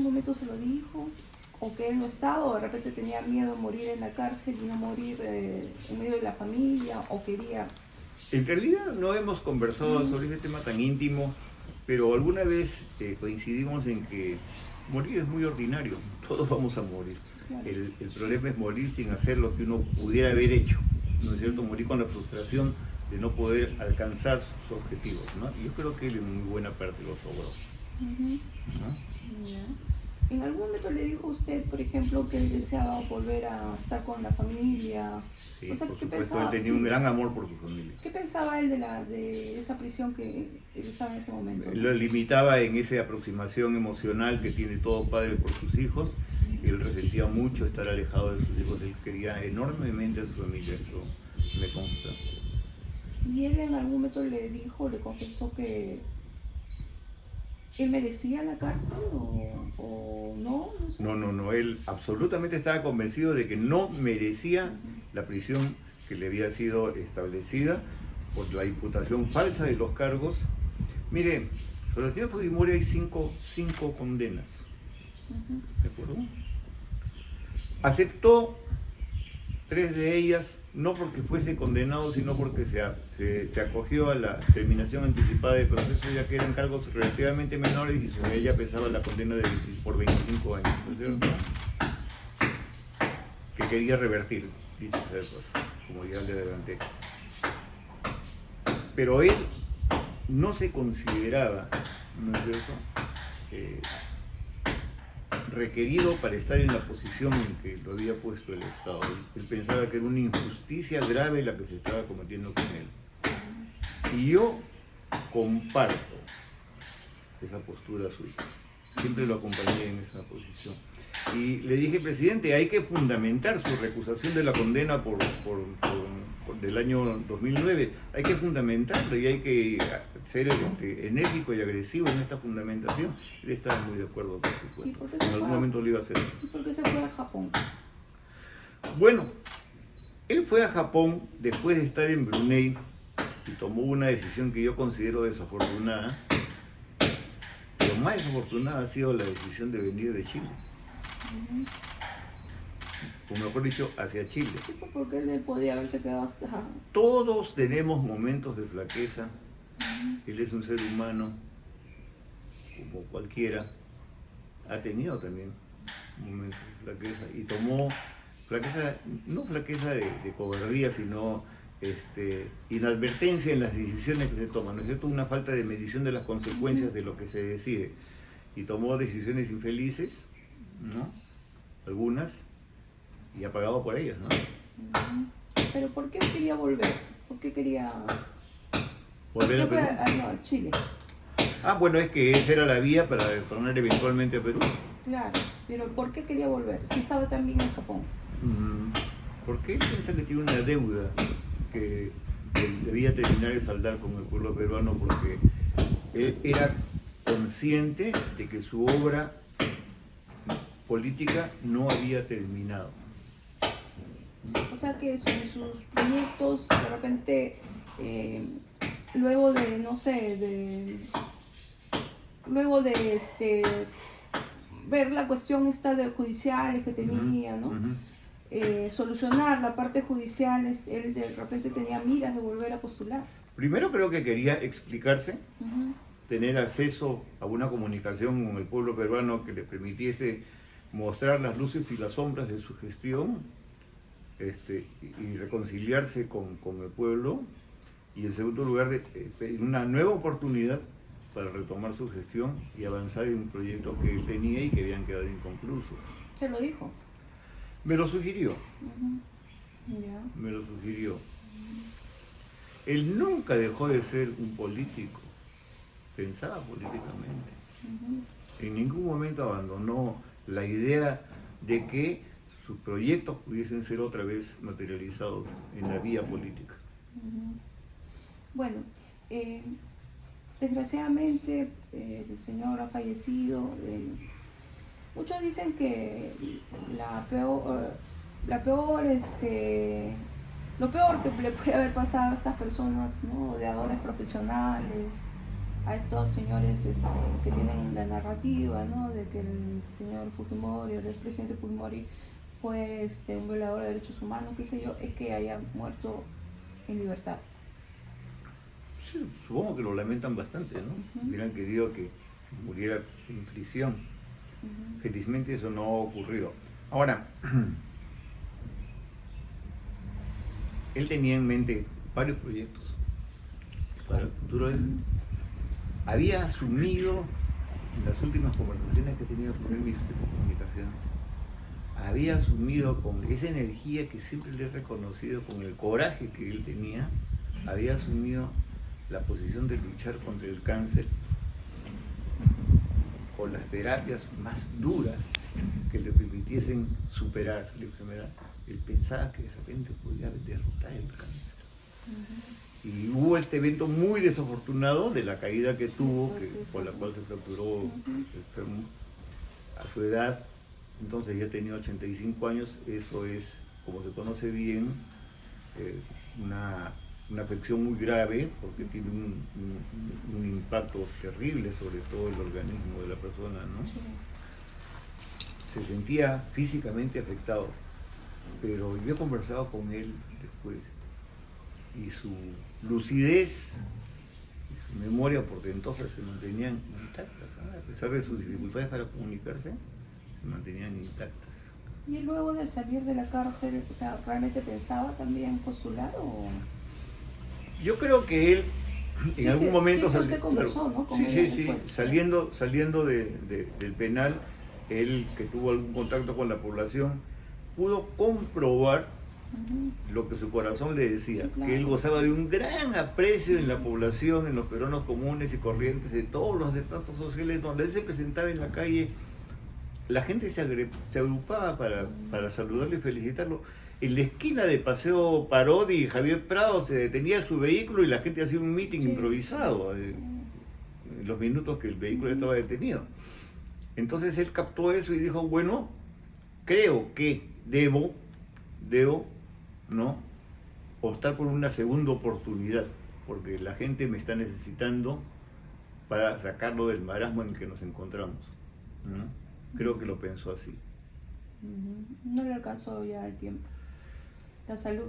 un momento se lo dijo? ¿O que él no estaba, o de repente tenía miedo de morir en la cárcel y no morir en medio de la familia, o quería? En realidad no hemos conversado sobre este tema tan íntimo, pero alguna vez coincidimos en que morir es muy ordinario, todos vamos a morir. Claro. El problema es morir sin hacer lo que uno pudiera haber hecho, ¿no es cierto? Morir con la frustración de no poder alcanzar sus objetivos, ¿no? Y yo creo que él en muy buena parte lo logró, ¿no? Yeah. ¿En algún momento le dijo a usted, por ejemplo, que él deseaba volver a estar con la familia? Sí, O sea, por ¿qué supuesto, pensaba? él tenía un gran amor por su familia. ¿Qué pensaba él de esa prisión que él estaba en ese momento? Lo limitaba en esa aproximación emocional que tiene todo padre por sus hijos. Él resentía mucho estar alejado de sus hijos, él quería enormemente a su familia, eso me consta. ¿Y él en algún momento le dijo, le confesó que él merecía la cárcel o no? No sé. No, él absolutamente estaba convencido de que no merecía la prisión que le había sido establecida por la imputación falsa de los cargos. Mire, sobre el señor Fujimori hay cinco condenas, ¿de acuerdo? Aceptó 3 de ellas, no porque fuese condenado, sino porque se acogió a la terminación anticipada del proceso, ya que eran cargos relativamente menores y sobre ella pesaba la condena por 25 años, ¿no es cierto? Que quería revertir, dicho sea de paso, como ya le adelanté. Pero él no se consideraba, ¿no es cierto?, requerido para estar en la posición en que lo había puesto el Estado. Él pensaba que era una injusticia grave la que se estaba cometiendo con él. Y yo comparto esa postura suya. Siempre lo acompañé en esa posición. Y le dije, presidente, hay que fundamentar su recusación de la condena del año 2009. Hay que fundamentarlo y hay que ser enérgico y agresivo en esta fundamentación. Él estaba muy de acuerdo, por supuesto. En algún momento lo iba a hacer. ¿Y por qué se fue a Japón? Bueno, él fue a Japón después de estar en Brunei y tomó una decisión que yo considero desafortunada. Lo más desafortunada ha sido la decisión de venir de Chile. O mejor dicho, hacia Chile. Sí, porque él podía haberse quedado hasta... Todos tenemos momentos de flaqueza. Él es un ser humano, como cualquiera. Ha tenido también momentos de flaqueza. Y tomó flaqueza, no flaqueza de cobardía, sino inadvertencia en las decisiones que se toman. ¿No es cierto? Una falta de medición de las consecuencias de lo que se decide. Y tomó decisiones infelices, ¿no? Algunas, y ha pagado por ellas, ¿no? Pero ¿por qué quería volver? ¿Por qué quería volver a Perú? A Chile. Ah, bueno, es que esa era la vía para retornar eventualmente a Perú. Claro, pero ¿por qué quería volver? Si estaba también en Japón. Porque él piensa que tiene una deuda que debía terminar de saldar con el pueblo peruano, porque él era consciente de que su obra política no había terminado. O sea que sus proyectos de repente, luego de, no sé, luego de ver la cuestión esta de judiciales que tenía, ¿no? Solucionar la parte judicial, él de repente tenía miras de volver a postular. Primero creo que quería explicarse, tener acceso a una comunicación con el pueblo peruano que le permitiese mostrar las luces y las sombras de su gestión, y reconciliarse con el pueblo, y en segundo lugar una nueva oportunidad para retomar su gestión y avanzar en un proyecto que él tenía y que habían quedado inconclusos. ¿Se lo dijo? Me lo sugirió. Yeah. Me lo sugirió. Él nunca dejó de ser un político, pensaba políticamente. En ningún momento abandonó la idea de que sus proyectos pudiesen ser otra vez materializados en la vía política. Bueno, desgraciadamente el señor ha fallecido. Muchos dicen que lo peor que le puede haber pasado a estas personas, ¿no? Odiadores profesionales, a estos señores que tienen la narrativa, ¿no? De que el señor Fujimori, el expresidente Fujimori, fue un violador de derechos humanos, qué sé yo, es que haya muerto en libertad. Sí, supongo que lo lamentan bastante, ¿no? Hubieran querido que muriera en prisión. Felizmente eso no ha ocurrido. Ahora, él tenía en mente varios proyectos para el futuro. Él había asumido, en las últimas conversaciones que he tenido con él, mis comunicación, había asumido con esa energía que siempre le he reconocido, con el coraje que él tenía, había asumido la posición de luchar contra el cáncer con las terapias más duras que le permitiesen superar la enfermedad. Él pensaba que de repente podía derrotar el cáncer. Y hubo este evento muy desafortunado de la caída que tuvo, por la cual se fracturó el fémur a su edad. Entonces ya tenía 85 años, eso es, como se conoce bien, una afección muy grave, porque tiene un impacto terrible sobre todo el organismo de la persona, ¿no? Sí. Se sentía físicamente afectado, pero yo he conversado con él después, y su lucidez y su memoria portentosa se mantenían intactas, ¿no? A pesar de sus dificultades para comunicarse, se mantenían intactas. ¿Y luego de salir de la cárcel, o sea, realmente pensaba también postular o...? Yo creo que él en algún momento... Sí, usted conversó, ¿no? Sí, saliendo del penal, él que tuvo algún contacto con la población, pudo comprobar lo que su corazón le decía, sí, claro, que él gozaba de un gran aprecio en la población, en los peruanos comunes y corrientes, de todos los estratos sociales, donde él se presentaba en la calle, la gente se agrupaba para saludarlo y felicitarlo. En la esquina de Paseo Parodi y Javier Prado se detenía su vehículo y la gente hacía un meeting improvisado en los minutos que el vehículo estaba detenido. Entonces él captó eso y dijo, bueno, creo que debo, ¿no?, optar por una segunda oportunidad, porque la gente me está necesitando para sacarlo del marasmo en el que nos encontramos, ¿no? Creo que lo pensó así. No le alcanzó ya el tiempo. La salud.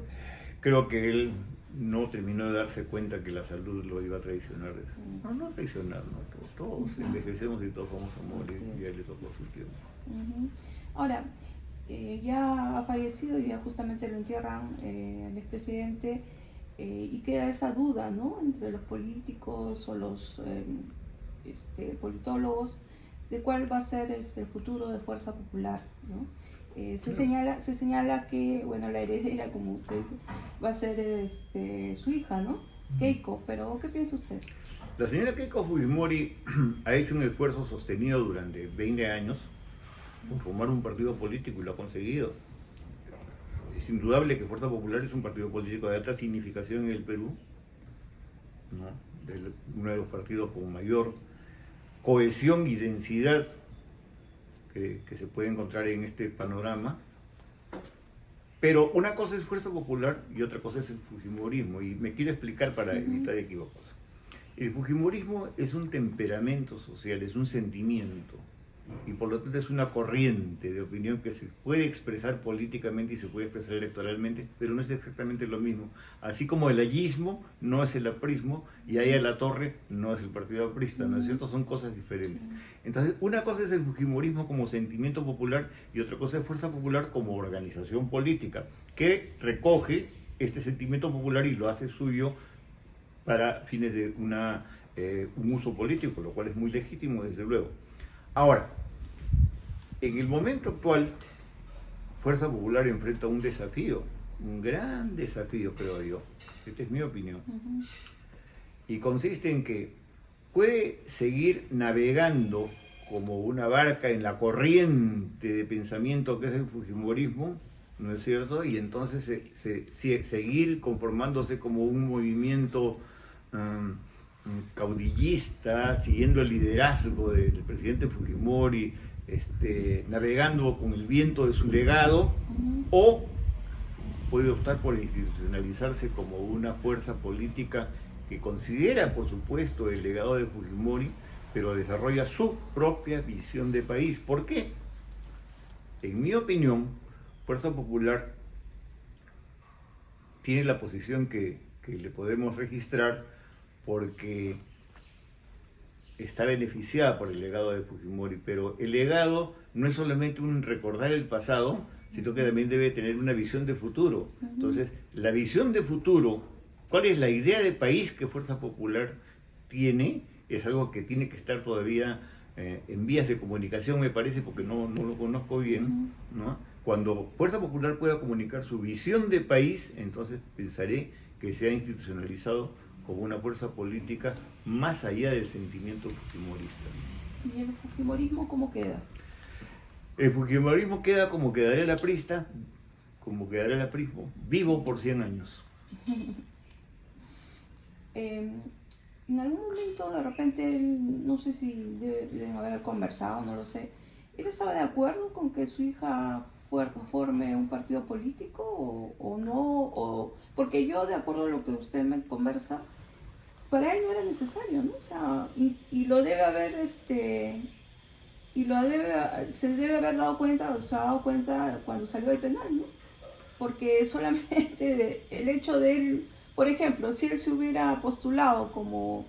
Creo que él no terminó de darse cuenta que la salud lo iba a traicionar. No traicionar, ¿no? Todos envejecemos y todos vamos a morir, y a él le tocó su tiempo. Ahora, ya ha fallecido y ya justamente lo entierran el expresidente, y queda esa duda, ¿no?, entre los políticos o los politólogos de cuál va a ser el futuro de Fuerza Popular, ¿no? Se señala que, bueno, la heredera, como usted dice, va a ser su hija, ¿no?, Keiko, pero ¿qué piensa usted? La señora Keiko Fujimori ha hecho un esfuerzo sostenido durante 20 años por formar un partido político y lo ha conseguido. Es indudable que Fuerza Popular es un partido político de alta significación en el Perú, ¿no?, uno de los partidos con mayor cohesión y densidad que se puede encontrar en este panorama. Pero una cosa es Fuerza Popular y otra cosa es el fujimorismo, y me quiero explicar para evitar equívocos. El fujimorismo es un temperamento social, es un sentimiento, y por lo tanto es una corriente de opinión que se puede expresar políticamente y se puede expresar electoralmente, pero no es exactamente lo mismo. Así como el allismo no es el aprismo y ahí a la torre no es el partido aprista, ¿no es cierto? Son cosas diferentes. Entonces, una cosa es el fujimorismo como sentimiento popular y otra cosa es Fuerza Popular como organización política, que recoge este sentimiento popular y lo hace suyo para fines de un uso político, lo cual es muy legítimo, desde luego. Ahora, en el momento actual, Fuerza Popular enfrenta un desafío, un gran desafío, creo yo. Esta es mi opinión. Y consiste en que puede seguir navegando como una barca en la corriente de pensamiento que es el fujimorismo, ¿no es cierto? Y entonces seguir conformándose como un movimiento caudillista, siguiendo el liderazgo del presidente Fujimori, navegando con el viento de su legado, o puede optar por institucionalizarse como una fuerza política que considera, por supuesto, el legado de Fujimori, pero desarrolla su propia visión de país. ¿Por qué? En mi opinión, Fuerza Popular tiene la posición que le podemos registrar porque está beneficiada por el legado de Fujimori, pero el legado no es solamente un recordar el pasado, sino que también debe tener una visión de futuro. Entonces, la visión de futuro, ¿cuál es la idea de país que Fuerza Popular tiene? Es algo que tiene que estar todavía en vías de comunicación, me parece, porque no lo conozco bien, ¿no? Cuando Fuerza Popular pueda comunicar su visión de país, entonces pensaré que se ha institucionalizado como una fuerza política más allá del sentimiento fujimorista. ¿Y el fujimorismo cómo queda? El fujimorismo queda como quedará el aprista, como quedará el aprismo, vivo por 100 años. En algún momento, de repente, no sé si deben haber conversado, no lo sé, ¿él estaba de acuerdo con que su hija forme un partido político o no? Porque yo, de acuerdo a lo que usted me conversa, para él no era necesario, ¿no? O sea, y lo debe haber, se debe haber dado cuenta, o se ha dado cuenta cuando salió del penal, ¿no? Porque solamente el hecho de él, por ejemplo, si él se hubiera postulado como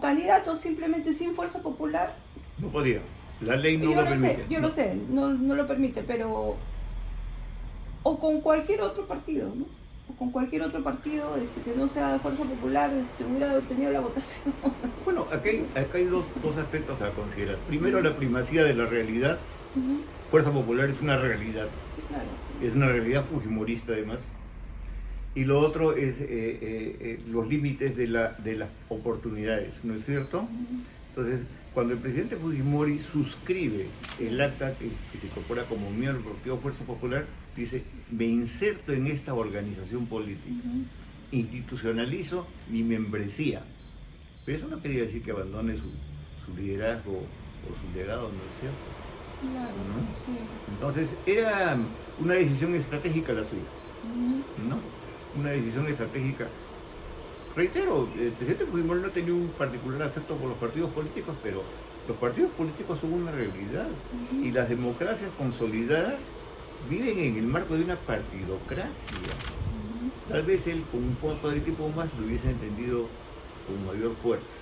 candidato simplemente sin Fuerza Popular, no podía, la ley no lo permite. Yo lo sé, no lo permite, pero o con cualquier otro partido, ¿no? O con cualquier otro partido que no sea de Fuerza Popular, hubiera obtenido la votación. Bueno, acá hay dos aspectos a considerar. Primero, la primacía de la realidad. Fuerza Popular es una realidad. Sí, claro. Es una realidad fujimorista, además. Y lo otro es los límites de las oportunidades, ¿no es cierto? Entonces, cuando el presidente Fujimori suscribe el acta que se incorpora como miembro del Partido Fuerza Popular, dice: me inserto en esta organización política, institucionalizo mi membresía. Pero eso no quería decir que abandone su liderazgo o su legado, ¿no es cierto? Claro, ¿No? sí. Entonces, era una decisión estratégica la suya, ¿no? Una decisión estratégica. Reitero, el presidente Fujimori no tenía un particular afecto por los partidos políticos, pero los partidos políticos son una realidad y las democracias consolidadas viven en el marco de una partidocracia. Tal vez él con un poco de tiempo más lo hubiese entendido con mayor fuerza.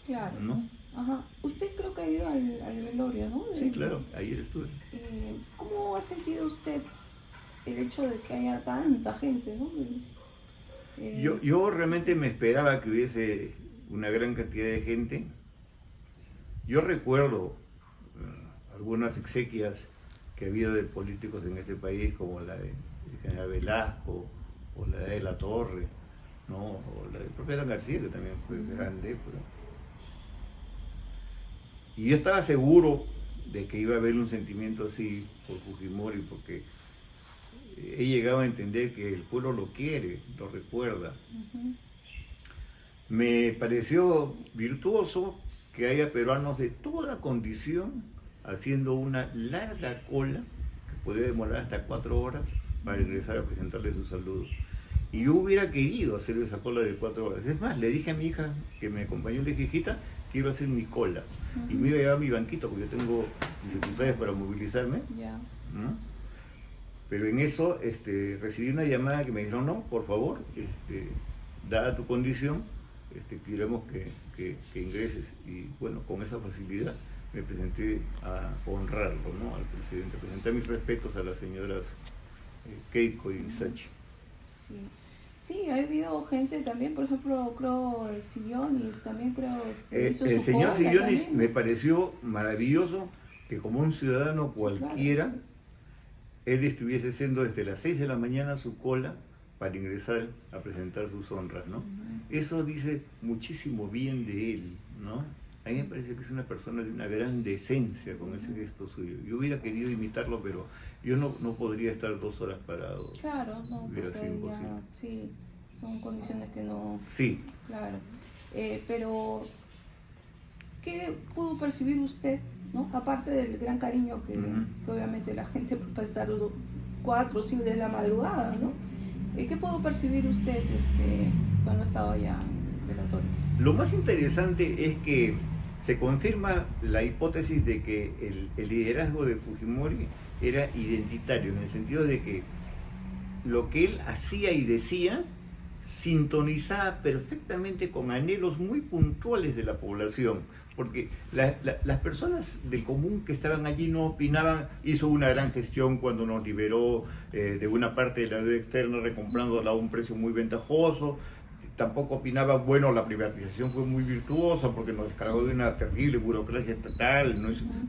Claro. ¿No? Ajá. Usted creo que ha ido al velorio, ¿no? Sí, claro, ayer estuve. ¿Cómo ha sentido usted el hecho de que haya tanta gente, ¿no? Yo realmente me esperaba que hubiese una gran cantidad de gente. Yo recuerdo algunas exequias que ha habido de políticos en este país, como la del general Velasco, o la de La Torre, ¿no? O la del propio Alan García, que también fue grande. Y yo estaba seguro de que iba a haber un sentimiento así por Fujimori, porque he llegado a entender que el pueblo lo quiere, lo recuerda. Me pareció virtuoso que haya peruanos de toda condición haciendo una larga cola, que podía demorar hasta 4 horas, para ingresar a presentarle sus saludos. Y yo hubiera querido hacer esa cola de 4 horas. Es más, le dije a mi hija, que me acompañó, le dije: hijita, quiero hacer mi cola. Y me iba a llevar mi banquito, porque yo tengo dificultades para movilizarme. ¿No? Pero en eso recibí una llamada que me dijeron: no, por favor, dada tu condición, queremos que ingreses. Y bueno, con esa facilidad me presenté a honrarlo, ¿no? Al presidente. Presenté mis respetos a las señoras Keiko y Sachi. Sí, ha habido gente también, por ejemplo, creo Sillonis, también creo... el señor Sillonis me pareció maravilloso que, como un ciudadano cualquiera, claro, él estuviese haciendo desde las 6 de la mañana su cola para ingresar a presentar sus honras, ¿no? Eso dice muchísimo bien de él, ¿no? A mí me parece que es una persona de una gran decencia con ese gesto suyo. Yo hubiera querido imitarlo, pero yo no podría estar 2 horas parado. Claro, no, hubiera sido imposible. Sí, son condiciones que no... Sí. Claro. Pero, ¿qué pudo percibir usted, ¿no? Aparte del gran cariño que obviamente la gente puede estar 4 o 5 de la madrugada, ¿no? ¿Qué pudo percibir usted cuando estaba allá velatorio. Lo más interesante es que se confirma la hipótesis de que el liderazgo de Fujimori era identitario, en el sentido de que lo que él hacía y decía sintonizaba perfectamente con anhelos muy puntuales de la población, porque las personas del común que estaban allí no opinaban. Hizo una gran gestión cuando nos liberó de una parte de la deuda externa, recomprándola a un precio muy ventajoso. Tampoco opinaba, bueno, la privatización fue muy virtuosa porque nos descargó de una terrible burocracia estatal.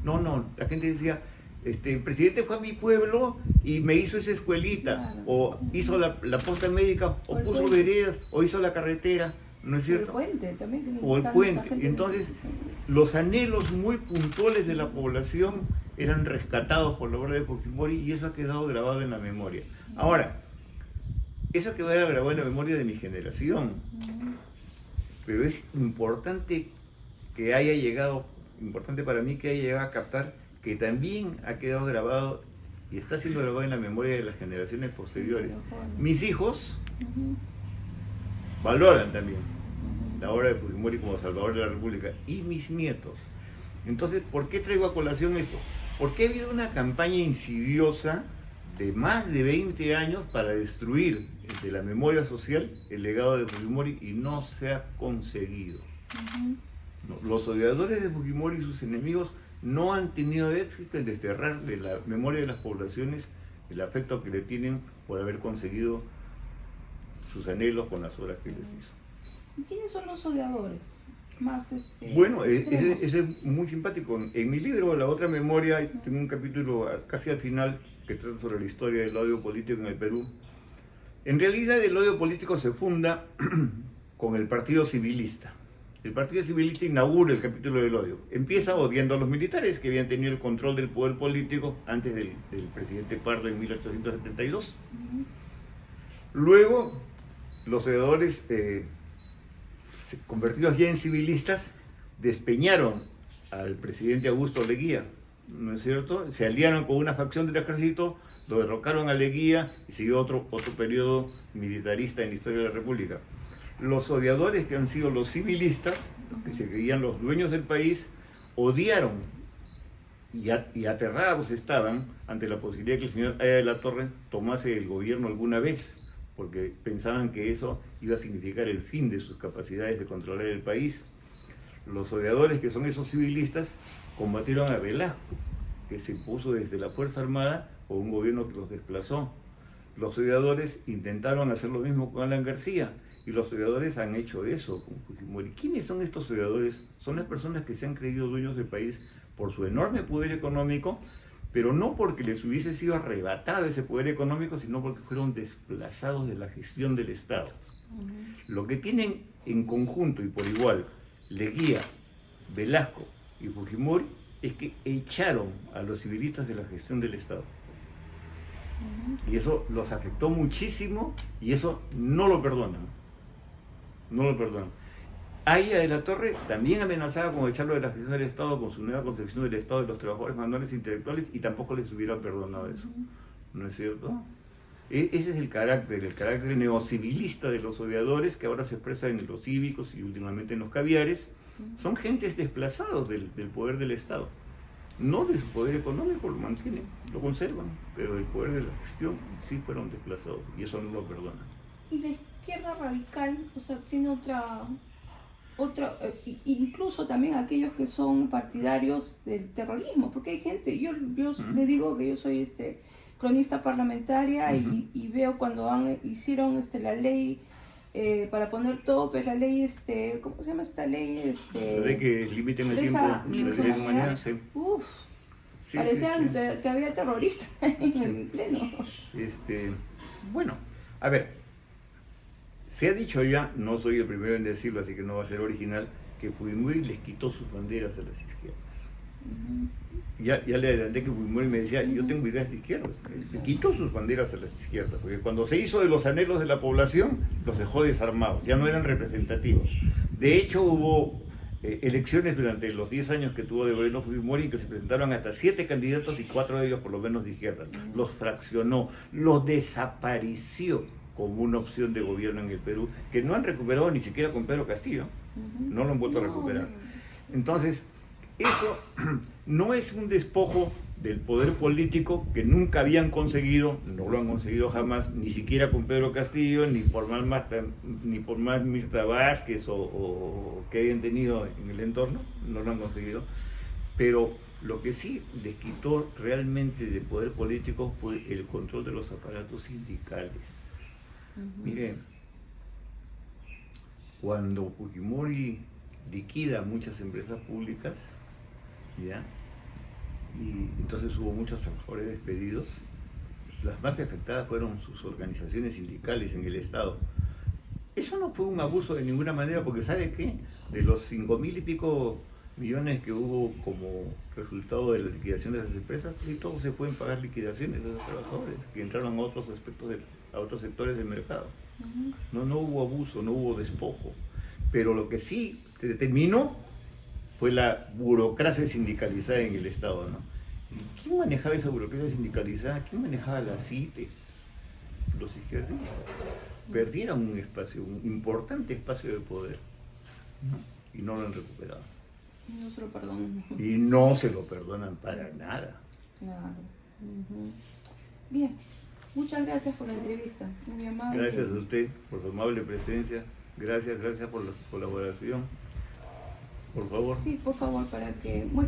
No, la gente decía, el presidente fue a mi pueblo y me hizo esa escuelita, Claro. o hizo la posta médica, o el puso puente. veredas, o hizo la carretera, ¿no es O el cierto? puente también. O el tanta puente. gente Entonces, los anhelos muy puntuales de la población eran rescatados por la obra de Fujimori, y eso ha quedado grabado en la memoria. Ahora, eso ha quedado grabado en la memoria de mi generación, pero es importante que haya llegado, importante para mí que haya llegado a captar que también ha quedado grabado y está siendo grabado en la memoria de las generaciones posteriores. Mis hijos valoran también la obra de Fujimori como salvador de la República, y mis nietos. Entonces, ¿por qué traigo a colación esto? Porque ha habido una campaña insidiosa de más de 20 años para destruir de la memoria social el legado de Fujimori, y no se ha conseguido. No, los odiadores de Fujimori y sus enemigos no han tenido éxito en desterrar de la memoria de las poblaciones el afecto que le tienen por haber conseguido sus anhelos con las obras que les hizo. ¿Y quiénes son los odiadores? Más Bueno, extremos. ese es muy simpático. En mi libro, La Otra Memoria, tengo un capítulo casi al final que trata sobre la historia del odio político en el Perú. En realidad, el odio político se funda con el Partido Civilista. El Partido Civilista inaugura el capítulo del odio. Empieza odiando a los militares que habían tenido el control del poder político antes del presidente Pardo en 1872. Luego, los odiadores convertidos ya en civilistas despeñaron al presidente Augusto Leguía, ¿no es cierto? Se aliaron con una facción del ejército, lo derrocaron a Leguía y siguió otro periodo militarista en la historia de la República. Los odiadores, que han sido los civilistas, los que se creían los dueños del país, odiaron y aterrados estaban ante la posibilidad de que el señor Haya de la Torre tomase el gobierno alguna vez, porque pensaban que eso iba a significar el fin de sus capacidades de controlar el país. Los odiadores, que son esos civilistas, combatieron a Velasco, que se impuso desde la Fuerza Armada con un gobierno que los desplazó. Los odiadores intentaron hacer lo mismo con Alan García, y los odiadores han hecho eso con Fujimori. ¿Quiénes son estos odiadores? Son las personas que se han creído dueños del país por su enorme poder económico, pero no porque les hubiese sido arrebatado ese poder económico, sino porque fueron desplazados de la gestión del Estado. Lo que tienen en conjunto y por igual Leguía, Velasco y Fujimori es que echaron a los civilistas de la gestión del Estado. Y eso los afectó muchísimo, y eso no lo perdonan. No lo perdonan. Haya de la Torre también amenazaba con echarlo de la gestión del Estado con su nueva concepción del Estado de los trabajadores manuales e intelectuales, y tampoco les hubiera perdonado eso. ¿No es cierto? Ese es el carácter neocivilista de los odiadores, que ahora se expresa en los cívicos y últimamente en los caviares. Son gentes desplazados del poder del Estado. No del poder económico, lo mantienen, lo conservan, pero del poder de la gestión sí fueron desplazados, y eso no lo perdonan. Y la izquierda radical, o sea, tiene otra incluso también aquellos que son partidarios del terrorismo, porque hay gente, yo le digo que yo soy cronista parlamentaria, y veo cuando hicieron la ley para poner tope, la ley, ¿cómo se llama esta ley? La ley que limiten el tiempo de la humanidad. Sí. Uf, Sí, parecía sí, sí. que había terroristas en el pleno. Bueno, a ver, se ha dicho ya, no soy el primero en decirlo, así que no va a ser original, que Fujimori les quitó sus banderas a las izquierdas. Ya le adelanté que Fujimori me decía, yo tengo ideas de izquierda. Le quitó sus banderas a las izquierdas, porque cuando se hizo de los anhelos de la población, los dejó desarmados, ya no eran representativos. De hecho, hubo elecciones durante los 10 años que tuvo de gobierno Fujimori, que se presentaron hasta 7 candidatos, y 4 de ellos por lo menos de izquierda. Los fraccionó, los desapareció como una opción de gobierno en el Perú, que no han recuperado ni siquiera con Pedro Castillo, no lo han vuelto a recuperar. Entonces, eso no es un despojo del poder político que nunca habían conseguido, no lo han conseguido jamás, ni siquiera con Pedro Castillo, ni por más Mirta Vázquez o que hayan tenido en el entorno, no lo han conseguido. Pero lo que sí les quitó realmente de poder político fue el control de los aparatos sindicales. Miren, cuando Fujimori liquida muchas empresas públicas, ¿ya? Y entonces hubo muchos trabajadores despedidos, las más afectadas fueron sus organizaciones sindicales en el Estado. Eso no fue un abuso de ninguna manera, porque ¿sabe qué? De los 5.000 y pico millones que hubo como resultado de la liquidación de esas empresas, y todos se pueden pagar liquidaciones de esos trabajadores que entraron a otros aspectos a otros sectores del mercado. No hubo abuso, no hubo despojo. Pero lo que sí se determinó fue la burocracia sindicalizada en el Estado, ¿no? ¿Y quién manejaba esa burocracia sindicalizada? ¿Quién manejaba la CITE? Los izquierdistas. Perdieron un espacio, un importante espacio de poder, ¿no? Y no lo han recuperado. No se lo perdonan. Y no se lo perdonan para nada. Claro. Bien, muchas gracias por la entrevista. Muy amable. Gracias a usted por su amable presencia. Gracias por la colaboración. Por favor. Sí, por favor, para que muestre.